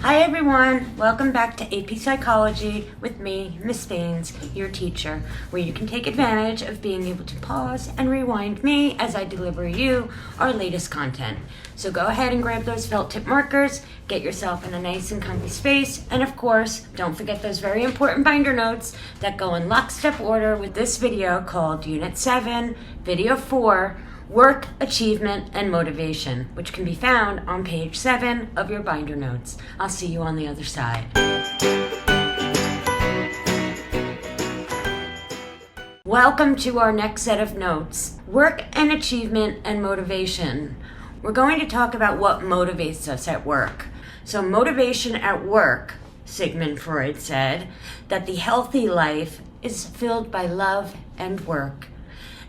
Hi everyone, welcome back to AP Psychology with me, Miss Baines, your teacher, where you can take advantage of being able to pause and rewind me as I deliver you our latest content. So go ahead and grab those felt tip markers, get yourself in a nice and comfy space, and of course, don't forget those very important binder notes that go in lockstep order with this video called Unit 7, Video 4, Work, Achievement, and Motivation, which can be found on page 7 of your binder notes. I'll see you on the other side. Welcome to our next set of notes, Work and Achievement and Motivation. We're going to talk about what motivates us at work. So motivation at work, Sigmund Freud said, that the healthy life is filled by love and work.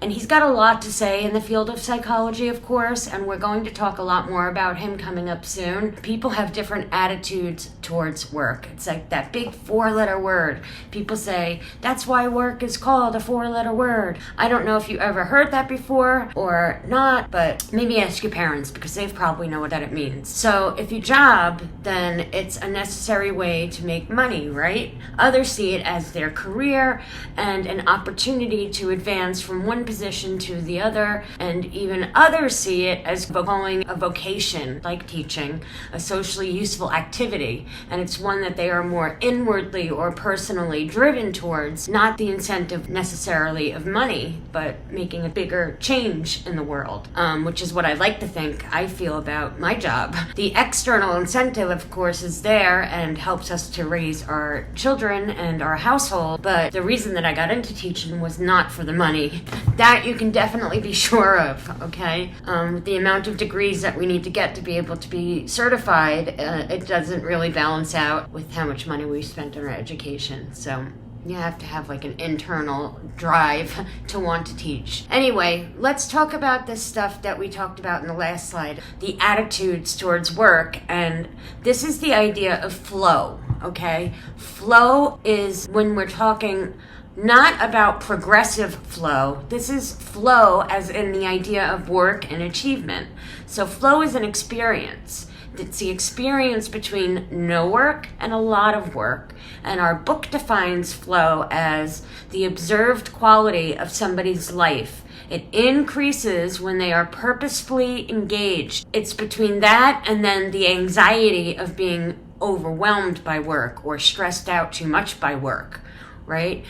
And he's got a lot to say in the field of psychology, of course, and we're going to talk a lot more about him coming up soon. People have different attitudes towards work. It's like that big 4-letter word. People say, that's why work is called a 4-letter word. I don't know if you ever heard that before or not, but maybe ask your parents because they probably know what that it means. So if you job, then it's a necessary way to make money, right? Others see it as their career and an opportunity to advance from one position to the other, and even others see it as calling a vocation, like teaching, a socially useful activity, and it's one that they are more inwardly or personally driven towards, not the incentive necessarily of money, but making a bigger change in the world, which is what I like to think I feel about my job. The external incentive, of course, is there and helps us to raise our children and our household, but the reason that I got into teaching was not for the money. That you can definitely be sure of, okay? The amount of degrees that we need to get to be able to be certified, it doesn't really balance out with how much money we spent on our education. So you have to have like an internal drive to want to teach. Anyway, let's talk about this stuff that we talked about in the last slide, the attitudes towards work, and this is the idea of flow, okay? Flow is when we're talking not about progressive flow. This is flow as in the idea of work and achievement. So flow is an experience. It's the experience between no work and a lot of work. And our book defines flow as the observed quality of somebody's life. It increases when they are purposefully engaged. It's between that and then the anxiety of being overwhelmed by work or stressed out too much by work, right?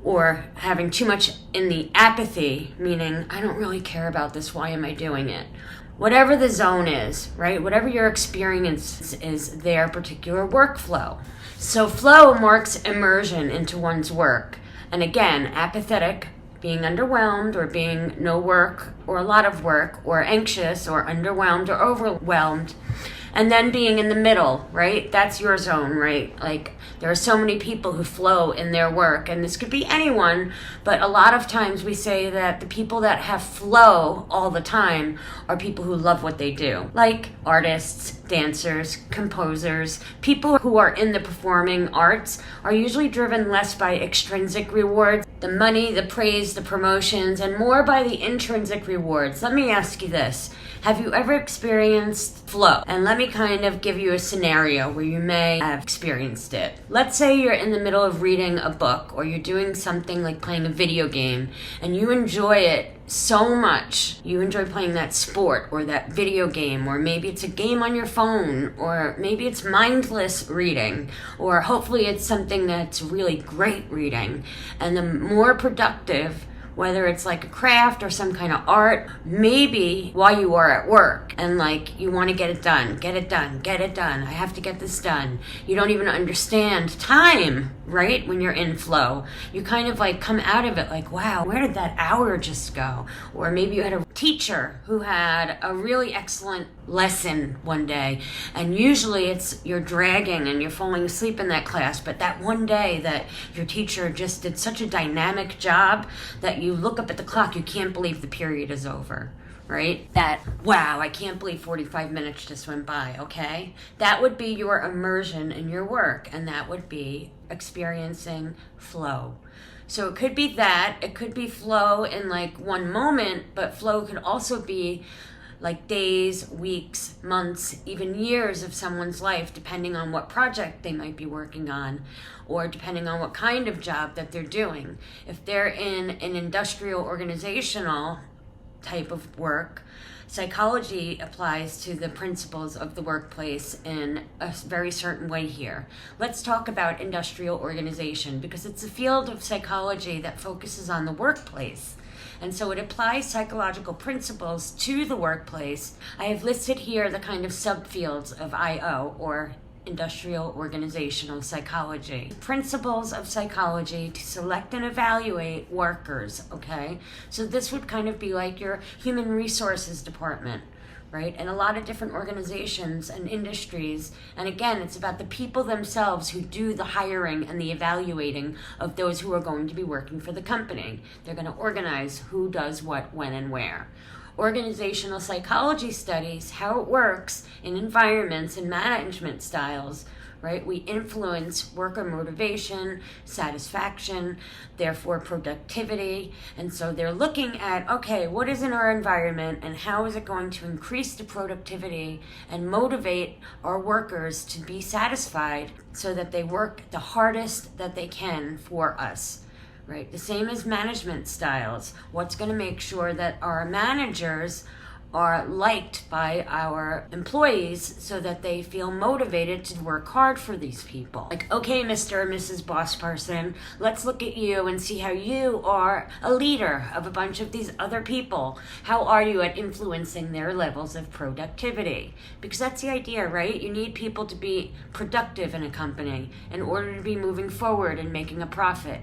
Or having too much in the apathy, meaning, I don't really care about this, why am I doing it? Whatever the zone is, right? Whatever your experience is their particular workflow. So flow marks immersion into one's work. And again, apathetic, being underwhelmed or being no work or a lot of work or anxious or underwhelmed or overwhelmed. And then being in the middle, right? That's your zone, right? Like there are so many people who flow in their work, and this could be anyone, but a lot of times we say that the people that have flow all the time are people who love what they do. Like artists, dancers, composers, people who are in the performing arts are usually driven less by extrinsic rewards, the money, the praise, the promotions, and more by the intrinsic rewards. Let me ask you this. Have you ever experienced flow? And let me kind of give you a scenario where you may have experienced it. Let's say you're in the middle of reading a book or you're doing something like playing a video game and you enjoy it so much. You enjoy playing that sport or that video game, or maybe it's a game on your phone, or maybe it's mindless reading, or hopefully it's something that's really great reading. And the more productive, whether it's like a craft or some kind of art, maybe while you are at work and like you want to get it done, I have to get this done. You don't even understand time, right? When you're in flow, you kind of like come out of it like, wow, where did that hour just go? Or maybe you had a teacher who had a really excellent lesson one day, and usually it's you're dragging and you're falling asleep in that class, but that one day that your teacher just did such a dynamic job that you look up at the clock, you can't believe the period is over, right? That, wow, I can't believe 45 minutes just went by, okay? That would be your immersion in your work, and that would be experiencing flow. So it could be flow in like one moment, but flow could also be like days, weeks, months, even years of someone's life, depending on what project they might be working on, or depending on what kind of job that they're doing. If they're in an industrial organizational type of work, psychology applies to the principles of the workplace in a very certain way here. Let's talk about industrial organization, because it's a field of psychology that focuses on the workplace. And so it applies psychological principles to the workplace. I have listed here the kind of subfields of IO, or industrial organizational psychology. Principles of psychology to select and evaluate workers, okay? So this would kind of be like your human resources department, right? And a lot of different organizations and industries. And again, it's about the people themselves who do the hiring and the evaluating of those who are going to be working for the company. They're going to organize who does what, when, and where. Organizational psychology studies how it works in environments and management styles, right? We influence worker motivation, satisfaction, therefore productivity. And so they're looking at, okay, what is in our environment and how is it going to increase the productivity and motivate our workers to be satisfied so that they work the hardest that they can for us. Right? The same as management styles. What's going to make sure that our managers are liked by our employees so that they feel motivated to work hard for these people. Like, okay, Mr. or Mrs. Boss Person, let's look at you and see how you are a leader of a bunch of these other people. How are you at influencing their levels of productivity? Because that's the idea, right? You need people to be productive in a company in order to be moving forward and making a profit.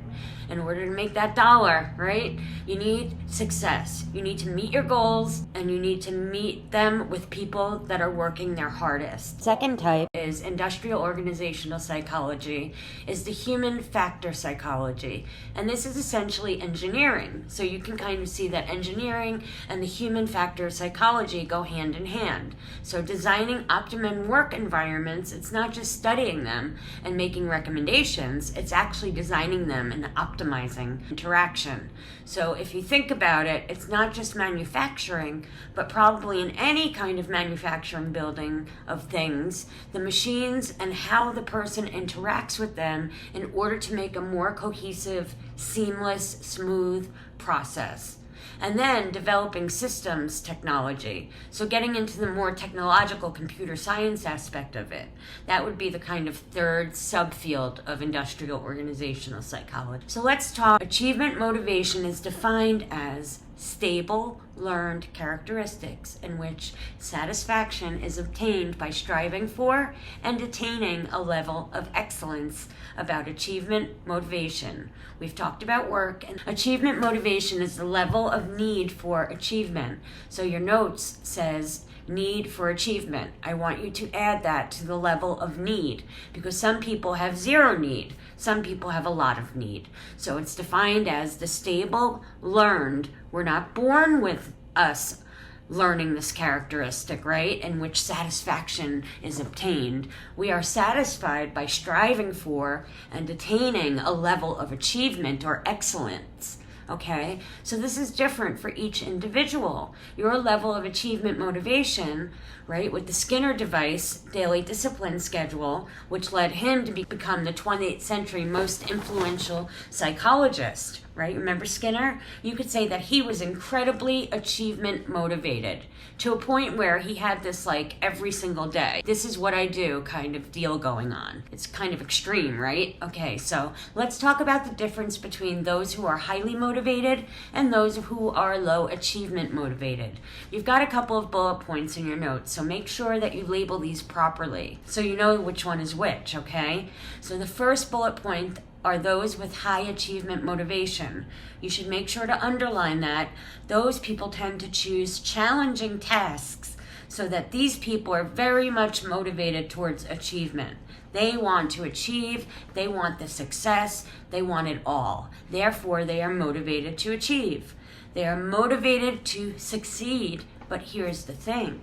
In order to make that dollar, right? You need success. You need to meet your goals, and you need to meet them with people that are working their hardest. Second type is industrial organizational psychology, is the human factor psychology. And this is essentially engineering. So you can kind of see that engineering and the human factor psychology go hand in hand. So designing optimum work environments, it's not just studying them and making recommendations, it's actually designing them and optimizing interaction. So if you think about it, it's not just manufacturing, but probably in any kind of manufacturing building of things, the machines and how the person interacts with them in order to make a more cohesive, seamless, smooth process. And then developing systems technology. So getting into the more technological computer science aspect of it. That would be the kind of third subfield of industrial organizational psychology. So let's talk. Achievement motivation is defined as stable, learned characteristics in which satisfaction is obtained by striving for and attaining a level of excellence. About achievement motivation, we've talked about work, and achievement motivation is the level of need for achievement. So your notes says need for achievement. I want you to add that to the level of need, because some people have zero need, some people have a lot of need. So it's defined as the stable, learned. We're not born with us learning this characteristic, right, in which satisfaction is obtained. We are satisfied by striving for and attaining a level of achievement or excellence. Okay, so this is different for each individual. Your level of achievement motivation, right, with the Skinner device, daily discipline schedule, which led him to become the 20th century most influential psychologist, right? Remember Skinner? You could say that he was incredibly achievement motivated to a point where he had this like every single day, this is what I do kind of deal going on. It's kind of extreme, right? Okay, so let's talk about the difference between those who are highly motivated and those who are low achievement motivated. You've got a couple of bullet points in your notes, so make sure that you label these properly so you know which one is which, okay? So the first bullet point are those with high achievement motivation. You should make sure to underline that. Those people tend to choose challenging tasks so that these people are very much motivated towards achievement. They want to achieve, they want the success, they want it all. Therefore, they are motivated to achieve. They are motivated to succeed, but here's the thing.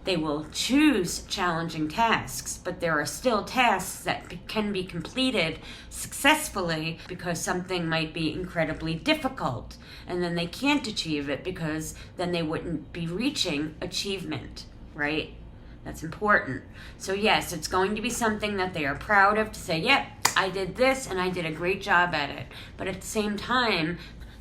They will choose challenging tasks, but there are still tasks that can be completed successfully because something might be incredibly difficult, and then they can't achieve it because then they wouldn't be reaching achievement, right? That's important. So yes, it's going to be something that they are proud of, to say, yep, I did this and I did a great job at it. But at the same time,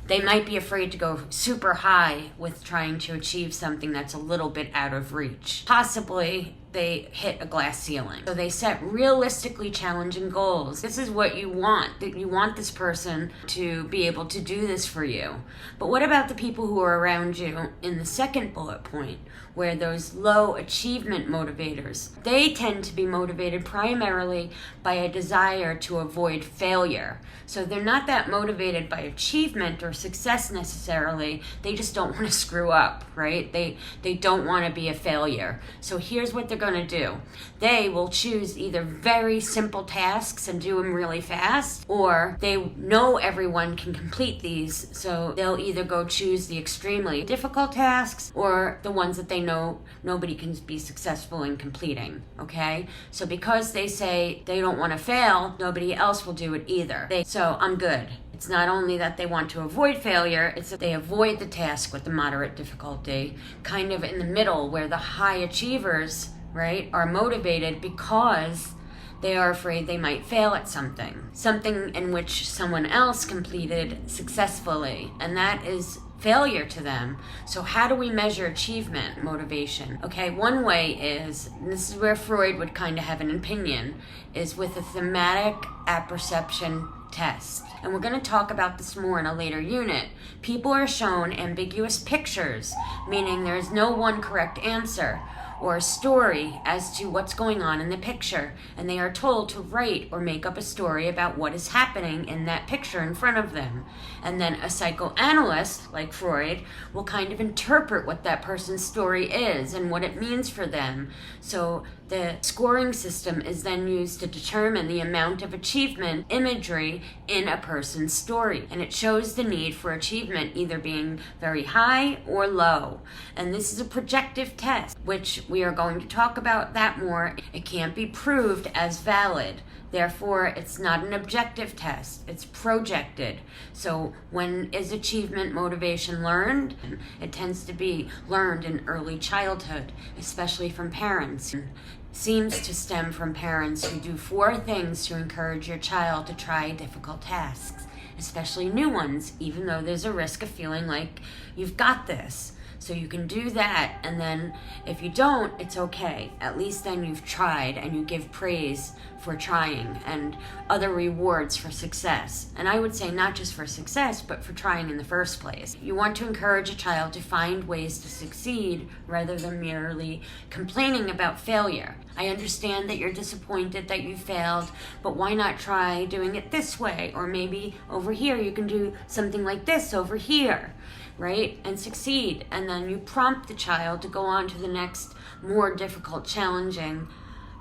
they might be afraid to go super high with trying to achieve something that's a little bit out of reach. Possibly they hit a glass ceiling. So they set realistically challenging goals. This is what you want. That you want this person to be able to do this for you. But what about the people who are around you in the second bullet point, where those low achievement motivators? They tend to be motivated primarily by a desire to avoid failure. So they're not that motivated by achievement or success necessarily. They just don't want to screw up, right? They don't want to be a failure. So here's what they're going to do. They will choose either very simple tasks and do them really fast, or they know everyone can complete these, so they'll either go choose the extremely difficult tasks or the ones that they know nobody can be successful in completing, okay? So because they say they don't want to fail, nobody else will do it either. So I'm good. It's not only that they want to avoid failure, it's that they avoid the task with the moderate difficulty, kind of in the middle where the high achievers, right, are motivated because they are afraid they might fail at something in which someone else completed successfully, and that is failure to them. So how do we measure achievement motivation? Okay, one way is, and this is where Freud would kind of have an opinion, is with a thematic apperception test. And we're going to talk about this more in a later unit. People are shown ambiguous pictures, meaning there is no one correct answer or a story as to what's going on in the picture, and they are told to write or make up a story about what is happening in that picture in front of them. And then a psychoanalyst, like Freud, will kind of interpret what that person's story is and what it means for them. So the scoring system is then used to determine the amount of achievement imagery in a person's story. And it shows the need for achievement either being very high or low. And this is a projective test, which we are going to talk about that more. It can't be proved as valid. Therefore, it's not an objective test. It's projected. So when is achievement motivation learned? It tends to be learned in early childhood, especially from parents. It seems to stem from parents who do 4 things to encourage your child to try difficult tasks, especially new ones, even though there's a risk of feeling like you've got this. So you can do that, and then if you don't, it's okay. At least then you've tried, and you give praise for trying and other rewards for success. And I would say not just for success, but for trying in the first place. You want to encourage a child to find ways to succeed rather than merely complaining about failure. I understand that you're disappointed that you failed, but why not try doing it this way? Or maybe over here you can do something like this over here, right? And succeed. And then you prompt the child to go on to the next more difficult, challenging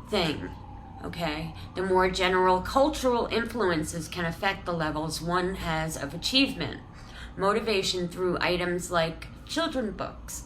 thing. Okay, the more general cultural influences can affect the levels one has of achievement. Motivation through items like children's books.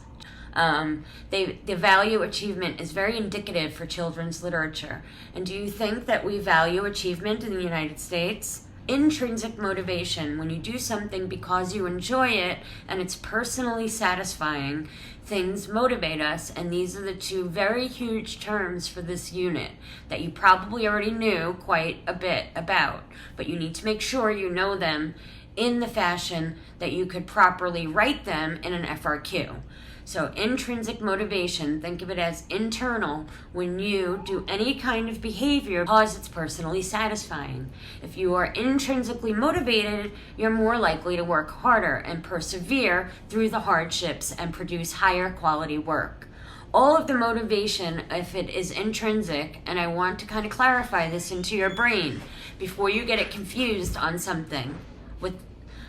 The value achievement is very indicative for children's literature. And do you think that we value achievement in the United States? Intrinsic motivation, when you do something because you enjoy it and it's personally satisfying, things motivate us, and these are the 2 very huge terms for this unit that you probably already knew quite a bit about, but you need to make sure you know them in the fashion that you could properly write them in an FRQ. So intrinsic motivation, think of it as internal when you do any kind of behavior because it's personally satisfying. If you are intrinsically motivated, you're more likely to work harder and persevere through the hardships and produce higher quality work. All of the motivation, if it is intrinsic, and I want to kind of clarify this into your brain before you get it confused on something with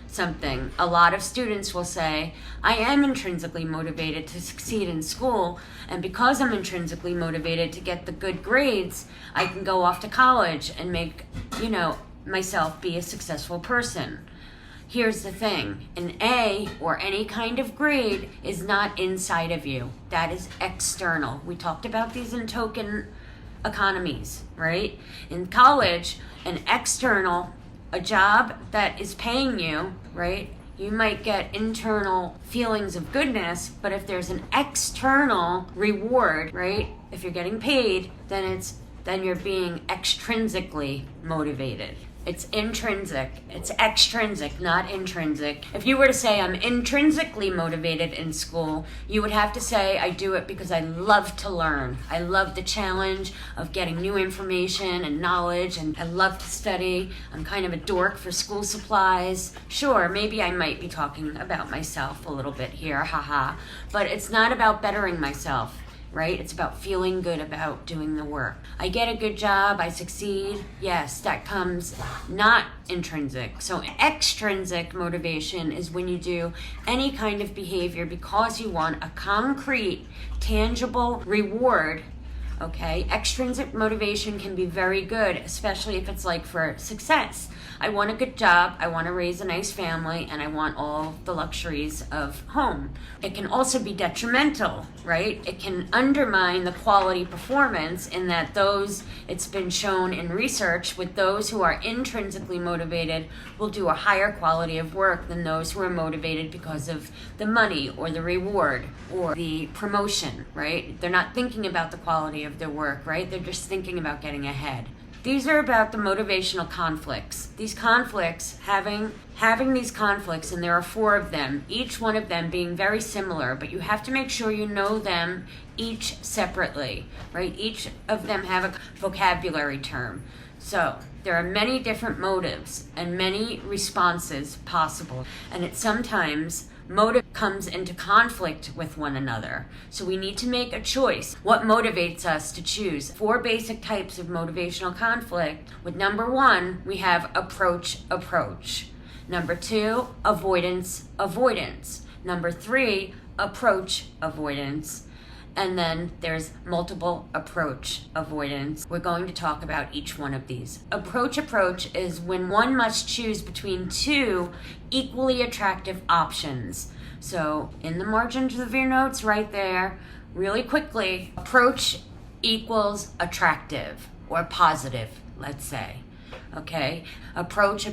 something. A lot of students will say, I am intrinsically motivated to succeed in school, and because I'm intrinsically motivated to get the good grades, I can go off to college and make, myself be a successful person. Here's the thing, an A or any kind of grade is not inside of you. That is external. We talked about these in token economies, right? In college, a job that is paying you, right? You might get internal feelings of goodness, but if there's an external reward, right? If you're getting paid, then you're being extrinsically motivated. It's intrinsic. It's extrinsic, not intrinsic. If you were to say I'm intrinsically motivated in school, you would have to say I do it because I love to learn. I love the challenge of getting new information and knowledge, and I love to study. I'm kind of a dork for school supplies. Sure, maybe I might be talking about myself a little bit here, haha. But it's not about bettering myself. Right? It's about feeling good about doing the work. I get a good job, I succeed. Yes, that comes not intrinsic. So extrinsic motivation is when you do any kind of behavior because you want a concrete, tangible reward. Okay? Extrinsic motivation can be very good, especially if it's like for success. I want a good job, I want to raise a nice family, and I want all the luxuries of home. It can also be detrimental, right? It can undermine the quality performance in that it's been shown in research with those who are intrinsically motivated will do a higher quality of work than those who are motivated because of the money or the reward or the promotion, right? They're not thinking about the quality of their work, right? They're just thinking about getting ahead. These are about the motivational conflicts. These conflicts, having these conflicts, and there are 4 of them, each one of them being very similar, but you have to make sure you know them each separately, right? Each of them have a vocabulary term. So there are many different motives and many responses possible, and it sometimes motive comes into conflict with one another. So we need to make a choice. What motivates us to choose? 4 basic types of motivational conflict. With number 1, we have approach. Number 2, avoidance. Number 3, approach avoidance. And then there's multiple approach avoidance. We're going to talk about each one of these. Approach is when one must choose between 2 equally attractive options. So in the margins of your notes right there, really quickly, approach equals attractive or positive, let's say. Okay? Approach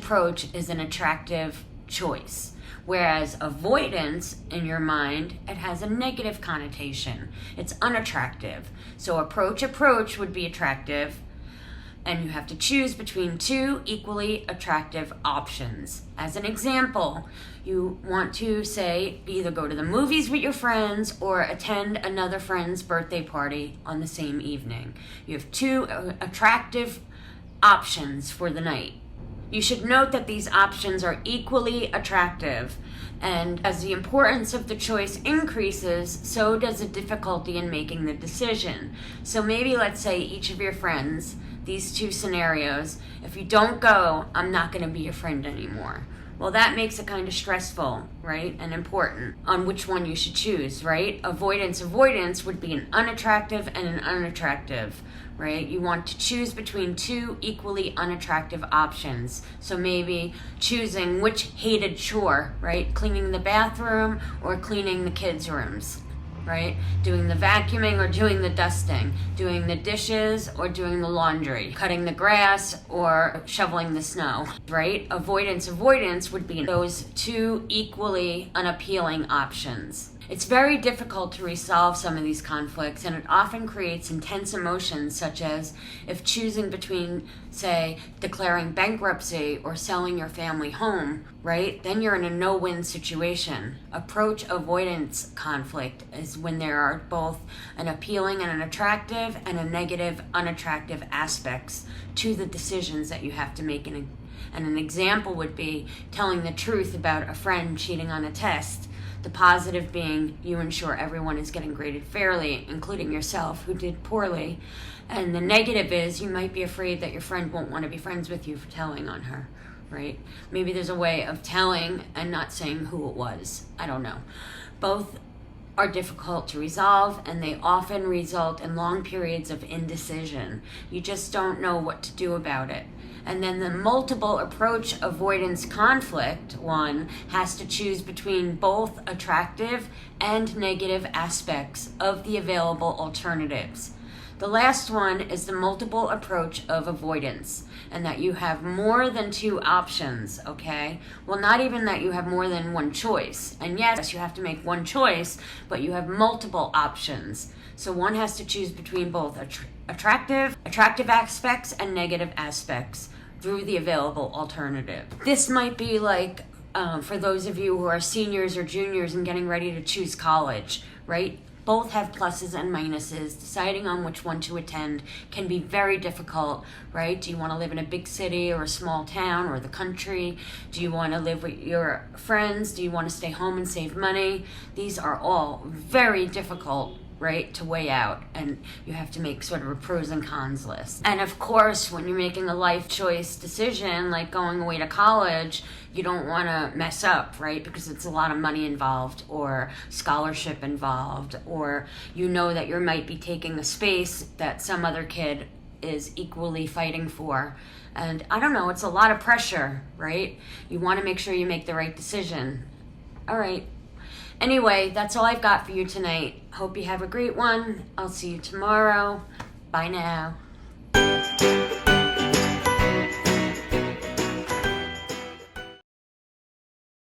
is an attractive choice. Whereas avoidance, in your mind, it has a negative connotation. It's unattractive. So approach would be attractive, and you have to choose between 2 equally attractive options. As an example, you want to, say, either go to the movies with your friends or attend another friend's birthday party on the same evening. You have 2 attractive options for the night. You should note that these options are equally attractive, and as the importance of the choice increases, so does the difficulty in making the decision. So maybe let's say each of your friends, these 2 scenarios, if you don't go, I'm not going to be your friend anymore. Well, that makes it kind of stressful, right? And important on which one you should choose, right? Avoidance would be an unattractive and an unattractive, right? You want to choose between 2 equally unattractive options. So maybe choosing which hated chore, right? Cleaning the bathroom or cleaning the kids' rooms, right? Doing the vacuuming or doing the dusting, doing the dishes or doing the laundry, cutting the grass or shoveling the snow, right? Avoidance would be those 2 equally unappealing options. It's very difficult to resolve some of these conflicts, and it often creates intense emotions, such as if choosing between, say, declaring bankruptcy or selling your family home, right? Then you're in a no-win situation. Approach avoidance conflict is when there are both an appealing and an attractive and a negative, unattractive aspects to the decisions that you have to make. And an example would be telling the truth about a friend cheating on a test. The positive being you ensure everyone is getting graded fairly, including yourself who did poorly. And the negative is you might be afraid that your friend won't want to be friends with you for telling on her, right? Maybe there's a way of telling and not saying who it was. I don't know. Both are difficult to resolve, and they often result in long periods of indecision. You just don't know what to do about it. And then the multiple approach avoidance conflict one has to choose between both attractive and negative aspects of the available alternatives. The last one is the multiple approach of avoidance, and that you have more than two options, okay? Well, not even that you have more than one choice. And yes, you have to make one choice, but you have multiple options. So one has to choose between both attractive aspects and negative aspects through the available alternative. This might be like for those of you who are seniors or juniors and getting ready to choose college, right? Both have pluses and minuses. Deciding on which one to attend can be very difficult, right? Do you want to live in a big city or a small town or the country? Do you want to live with your friends? Do you want to stay home and save money? These are all very difficult, right, to weigh out, and you have to make sort of a pros and cons list. And of course, when you're making a life choice decision like going away to college, you don't want to mess up, right, because it's a lot of money involved or scholarship involved, or you know that you might be taking a space that some other kid is equally fighting for. And I don't know, it's a lot of pressure, right? You want to make sure you make the right decision. All right. Anyway, that's all I've got for you tonight. Hope you have a great one. I'll see you tomorrow. Bye now.